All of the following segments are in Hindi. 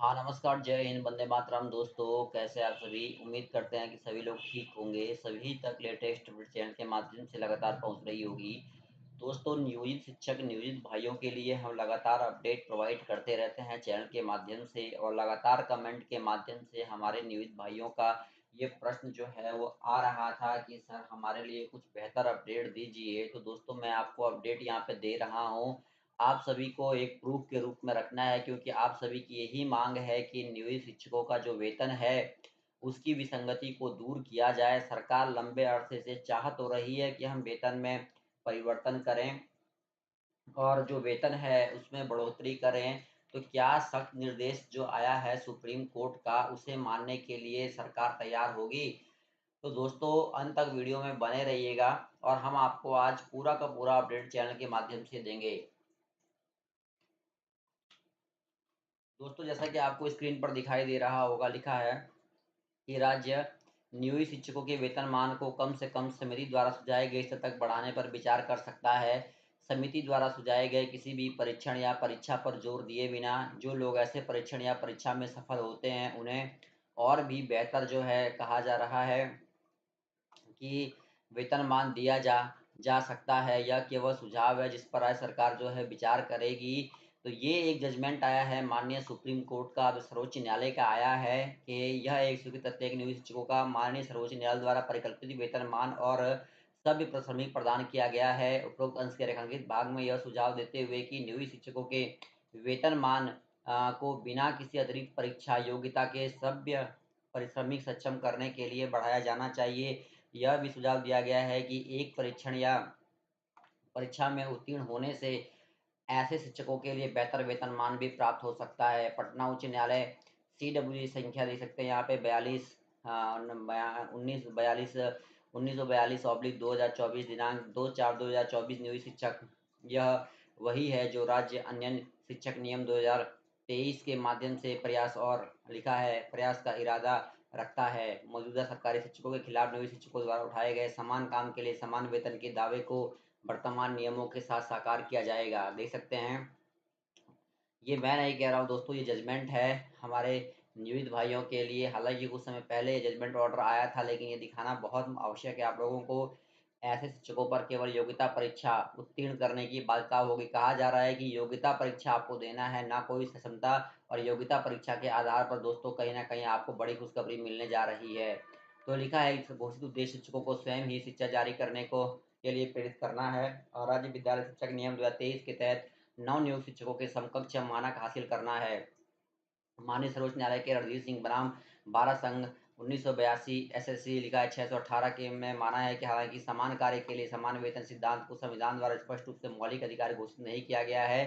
हाँ, नमस्कार, जय हिंद, वंदे मातरम दोस्तों, कैसे आप सभी? उम्मीद करते हैं कि सभी लोग ठीक होंगे, सभी तक लेटेस्ट अपडेट चैनल के माध्यम से लगातार पहुँच रही होगी। दोस्तों, नियोजित शिक्षक, नियोजित भाइयों के लिए हम लगातार अपडेट प्रोवाइड करते रहते हैं चैनल के माध्यम से और लगातार कमेंट के माध्यम से हमारे नियोजित भाइयों का ये प्रश्न जो है वो आ रहा था कि सर हमारे लिए कुछ बेहतर अपडेट दीजिए। तो दोस्तों, मैं आपको अपडेट यहाँ पे दे रहा हूँ। आप सभी को एक प्रूफ के रूप में रखना है क्योंकि आप सभी की यही माँग है कि नियोजित शिक्षकों का जो वेतन है, उसकी विसंगति को दूर किया जाए। सरकार लंबे अरसे से चाह तो रही है कि हम वेतन में परिवर्तन करें और जो वेतन है उसमें बढ़ोतरी करें। तो क्या सख्त निर्देश जो आया है सुप्रीम कोर्ट का, उसे मानने के लिए सरकार तैयार होगी? तो दोस्तों, अंत तक वीडियो में बने रहिएगा और हम आपको आज पूरा का पूरा अपडेट चैनल के माध्यम से देंगे। दोस्तों, जैसा कि आपको स्क्रीन पर दिखाई दे रहा होगा, लिखा है कि राज्य नियोजित शिक्षकों के वेतनमान को कम से कम समिति द्वारा सुझाए गए स्तर तक बढ़ाने पर विचार कर सकता है। समिति द्वारा सुझाए गए किसी भी परीक्षण या परीक्षा पर जोर दिए बिना जो लोग ऐसे परीक्षण या परीक्षा में सफल होते हैं, उन्हें और भी बेहतर जो है कहा जा रहा है कि वेतनमान दिया जा सकता है। यह केवल सुझाव है जिस पर राज्य सरकार जो है विचार करेगी। तो ये एक जजमेंट आया है माननीय सुप्रीम कोर्ट का, अब सर्वोच्च न्यायालय का आया है कि यह एक स्वीकृत तथ्य है कि नियोजित शिक्षकों का माननीय सर्वोच्च न्यायालय द्वारा परिकल्पित वेतनमान और सभ्य श्रमिक प्रदान किया गया है। उपरोक्त अंश के रेखांकित भाग में यह सुझाव देते हुए कि नियोजित शिक्षकों के वेतनमान को बिना किसी अतिरिक्त परीक्षा योग्यता के सभ्य परिश्रमिक सक्षम करने के लिए बढ़ाया जाना चाहिए। यह भी सुझाव दिया गया है कि एक परीक्षण या परीक्षा में उत्तीर्ण होने से ऐसे शिक्षकों के लिए बेहतर वेतनमान भी प्राप्त हो सकता है। पटना उच्च न्यायालय सीडब्ल्यूजी संख्या देख सकते हैं यहाँ पे 42 उन्नीस बयालीस 1942/2024 दिनांक 2/4/2024 नियोजित शिक्षक। यह वही है जो राज्य अन्य शिक्षक नियम 2023 के माध्यम से प्रयास और लिखा है प्रयास का इरादा रखता है। मौजूदा सरकारी शिक्षकों के खिलाफ नियोजित शिक्षकों द्वारा उठाए गए समान काम के लिए समान वेतन के दावे को वर्तमान नियमों के साथ साकार किया जाएगा। देख सकते हैं, ये मैं नहीं कह रहा हूँ दोस्तों, ये जजमेंट है हमारे नियोजित भाइयों के लिए। हालाँकि कुछ समय पहले ये जजमेंट ऑर्डर आया था, लेकिन ये दिखाना बहुत आवश्यक है आप लोगों को। ऐसे शिक्षकों पर केवल योग्यता परीक्षा उत्तीर्ण करने की बाध्यता होगी। कहा जा रहा है कि योग्यता परीक्षा आपको देना है, ना कोई क्षमता, और योग्यता परीक्षा के आधार पर दोस्तों कहीं न कहीं आपको बड़ी खुशखबरी मिलने जा रही है। तो लिखा है कि घोषित उद्देश्य शिक्षकों को स्वयं ही शिक्षा जारी करने को के लिए प्रेरित करना है और राज्य विद्यालय शिक्षक नियम 2023 के तहत नवनियुक्त शिक्षकों के समकक्ष मानक हासिल करना है। माननीय सर्वोच्च न्यायालय के रणधीर सिंह बनाम भारत संघ 1982 एसएससी लिखा है 618 के में माना है कि हालांकि समान कार्य के लिए समान वेतन सिद्धांत को संविधान द्वारा स्पष्ट रूप से मौलिक अधिकार घोषित नहीं किया गया है,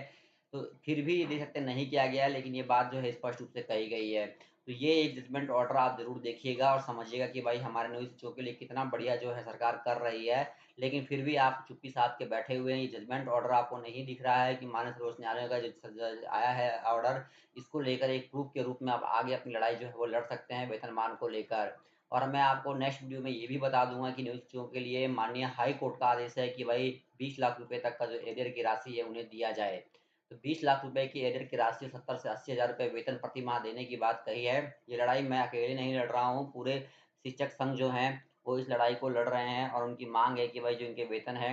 तो फिर भी देख सकते नहीं किया गया है, लेकिन ये बात जो है स्पष्ट रूप से कही गई है। तो ये एक जजमेंट ऑर्डर आप जरूर देखिएगा और समझिएगा कि भाई हमारे नियोजित शिक्षकों के लिए कितना बढ़िया जो है सरकार कर रही है। लेकिन फिर भी आप चुप्पी साध के बैठे हुए हैं। ये जजमेंट ऑर्डर आपको नहीं दिख रहा है कि माननीय सर्वोच्च न्यायालय का जो आया है ऑर्डर, इसको लेकर एक प्रूफ के रूप में आप आगे अपनी लड़ाई जो है वो लड़ सकते हैं वेतनमान को लेकर। और मैं आपको नेक्स्ट वीडियो में ये भी बता दूंगा कि नियोजित शिक्षकों के लिए माननीय हाई कोर्ट का आदेश है कि भाई 20 लाख रुपए तक का जो एरियर की राशि है उन्हें दिया जाए। तो 20 लाख रुपए की एरियर की राशि 70 से 80 हजार रुपये वेतन प्रति माह देने की बात कही है। ये लड़ाई मैं अकेले नहीं लड़ रहा हूँ, पूरे शिक्षक संघ जो हैं वो इस लड़ाई को लड़ रहे हैं और उनकी मांग है कि भाई जो इनके वेतन है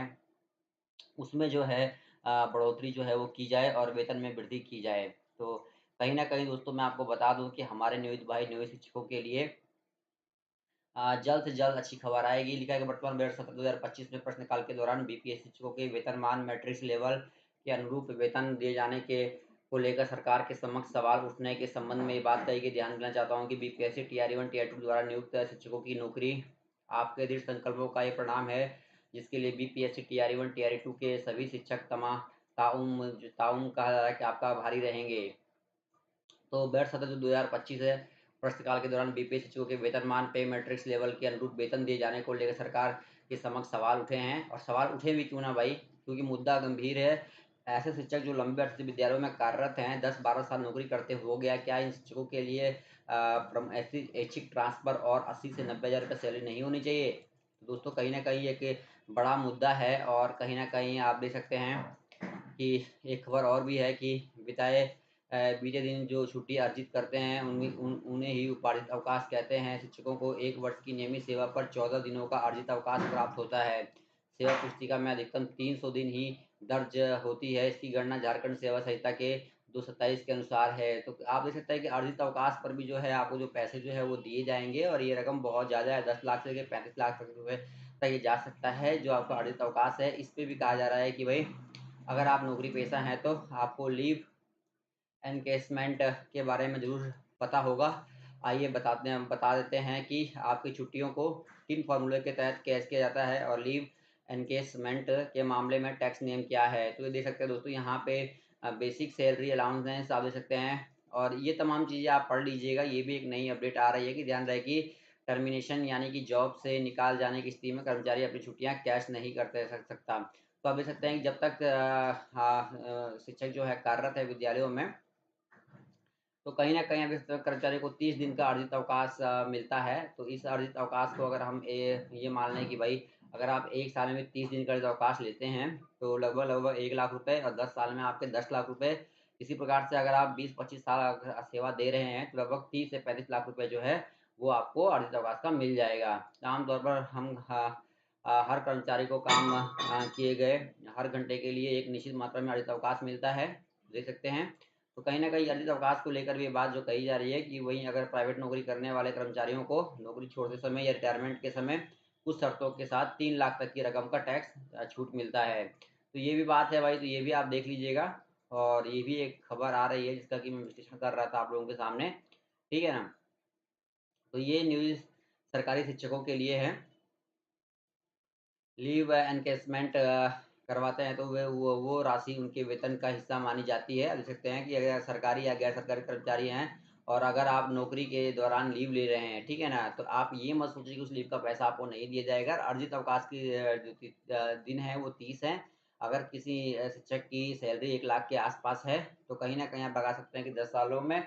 उसमें जो है बढ़ोतरी जो है वो की जाए और वेतन में वृद्धि की जाए। तो कहीं न कहीं दोस्तों मैं आपको बता दूँ कि हमारे नियोजित भाई नियोजित शिक्षकों के लिए जल्द से जल्द अच्छी खबर आएगी। लिखा है कि वर्तमान बजट सत्र 2025 में प्रश्नकाल के दौरान बीपीएस शिक्षकों के वेतनमान मैट्रिक्स लेवल के अनुरूप वेतन दिए जाने के को लेकर सरकार के समक्ष सवाल उठने के संबंध में ये बात कही कि ध्यान देना चाहता हूँ कि बीपीएससी टीआर 1 टीआर 2 द्वारा नियुक्त शिक्षकों की नौकरी आपके दृढ़ संकल्पों का एक परिणाम है, जिसके लिए बीपीएससी टीआर 1 टीआर 2 के सभी शिक्षक ताउम कहा जा रहा है कि आपका आभारी रहेंगे। तो बजट सत्र जो 2025 है, प्रश्नकाल के दौरान बीपीएस शिक्षकों के वेतनमान पे मैट्रिक्स लेवल के अनुरूप वेतन दिए जाने को लेकर सरकार के समक्ष सवाल उठे हैं। और सवाल उठे भी क्यों ना भाई, क्योंकि मुद्दा गंभीर है। ऐसे शिक्षक जो लंबे अरसे से विद्यालयों में कार्यरत हैं, 10-12 साल नौकरी करते हो गया, क्या इन शिक्षकों के लिए ऐसी ऐच्छिक ट्रांसफर और 80 से 90 हज़ार रुपये सैलरी नहीं होनी चाहिए? तो दोस्तों कहीं ना कहीं एक बड़ा मुद्दा है और कहीं ना कहीं आप देख सकते हैं कि एक खबर और भी है कि वित्तीय बीते दिन जो छुट्टी अर्जित करते हैं उन्हें ही उपार्जित अवकाश कहते हैं। शिक्षकों को 1 वर्ष की नियमित सेवा पर 14 दिनों का अर्जित अवकाश प्राप्त होता है। सेवा पुस्तिका में अधिकतम 300 दिन ही दर्ज होती है। इसकी गणना झारखंड सेवा संहिता के 227 के अनुसार है। तो आप देख सकते हैं कि अर्जित अवकाश पर भी जो है आपको जो पैसे जो है वो दिए जाएँगे, और ये रकम बहुत ज़्यादा है, 10 लाख से लेके 35 लाख तक रुपए तक ये जा सकता है, जो आपका अर्जित अवकाश है। इस पे भी कहा जा रहा है कि भई अगर आप नौकरी पेशा हैं तो आपको लीव एनकेसमेंट के बारे में ज़रूर पता होगा। आइए बता देते हैं कि आपकी छुट्टियों को किन फ़ॉर्मूले के तहत कैश किया जाता है और लीव एनकेसमेंट के मामले में टैक्स नियम क्या है। तो ये देख सकते हैं दोस्तों, यहाँ पे बेसिक सैलरी अलाउंसेंस आप देख सकते हैं, और ये तमाम चीज़ें आप पढ़ लीजिएगा। ये भी एक नई अपडेट आ रही है कि ध्यान रहे कि टर्मिनेशन यानी कि जॉब से निकाल जाने की स्थिति में कर्मचारी अपनी छुट्टियाँ कैश नहीं करते सकता। तो आप देख सकते हैं कि जब तक शिक्षक जो है कार्यरत है विद्यालयों में, तो कहीं न कहीं अभी कर्मचारी को 30 दिन का अर्जित अवकाश मिलता है। तो इस अर्जित अवकाश को अगर हम ये मान लें कि भई अगर आप 1 साल में 30 दिन का अर्जित अवकाश लेते हैं, तो लगभग-लगभग 1 लाख रुपए, और 10 साल में आपके 10 लाख रुपए। इसी प्रकार से अगर आप 20-25 साल अगर सेवा दे रहे हैं, तो लगभग 30 से 35 लाख रुपए जो है, वो आपको अर्जित अवकाश का मिल जाएगा। आम तौर पर हम हर कर्मचारी को काम किए गए हर घंटे के लिए एक निश्चित मात्रा में अर्जित अवकाश मिलता है, देख सकते हैं। तो कहीं न कहीं अर्जित अवकाश को लेकर भी ये बात जो कही जा रही है कि वहीं अगर प्राइवेट नौकरी करने वाले कर्मचारियों को नौकरी छोड़ते समय या रिटायरमेंट के समय कुछ शर्तों के साथ 3 लाख तक की रकम का टैक्स छूट मिलता है। तो ये भी बात है भाई, तो ये भी आप देख लीजिएगा, और ये भी एक खबर आ रही है जिसका कि मैं विश्लेषण कर रहा था आप लोगों के सामने, ठीक है ना? तो ये न्यूज़ सरकारी शिक्षकों के लिए है। लीव एनकेसमेंट करवाते हैं तो वो राशि उनके वेतन का हिस्सा मानी जाती है। देख सकते हैं कि अगर सरकारी या गैर सरकारी कर्मचारी हैं और अगर आप नौकरी के दौरान लीव ले रहे हैं, ठीक है ना? तो आप ये मत सोचिए कि उस लीव का पैसा आपको नहीं दिया जाएगा। अर्जित अवकाश की दिन है वो 30 हैं। अगर किसी शिक्षक की सैलरी 1 लाख के आस-पास है, तो कहीं न कहीं आप लगा सकते हैं कि 10 सालों में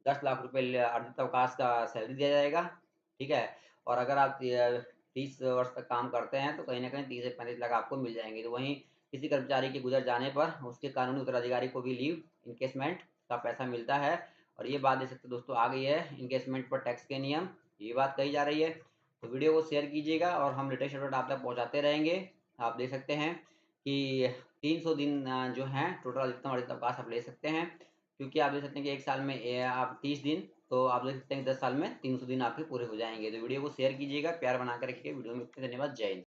10 लाख रुपए अर्जित अवकाश का सैलरी दिया जाएगा, ठीक है? और अगर आप 30 वर्ष तक काम करते हैं, तो कहीं न कहीं 30 से 35 लाख आपको मिल जाएँगे। तो वहीं किसी कर्मचारी के गुज़र जाने पर उसके कानूनी उत्तराधिकारी को भी लीव एनकेसमेंट का पैसा मिलता है। और ये बात देख सकते हैं दोस्तों, आ गई है एनकेसमेंट पर टैक्स के नियम, ये बात कही जा रही है। तो वीडियो को शेयर कीजिएगा और हम लेटेस्ट अपडेट आप तक पहुँचाते रहेंगे। आप देख सकते हैं कि 300 दिन जो हैं टोटल अधिकतम अर्जित अवकाश आप ले सकते हैं। क्योंकि आप देख सकते हैं कि 1 साल में आप 30 दिन, तो आप देख सकते हैं कि 10 साल में 300 दिन आपके पूरे हो जाएँगे। तो वीडियो को शेयर कीजिएगा, प्यार बना के रखिए। वीडियो में इतने धन्यवाद। जय हिंद।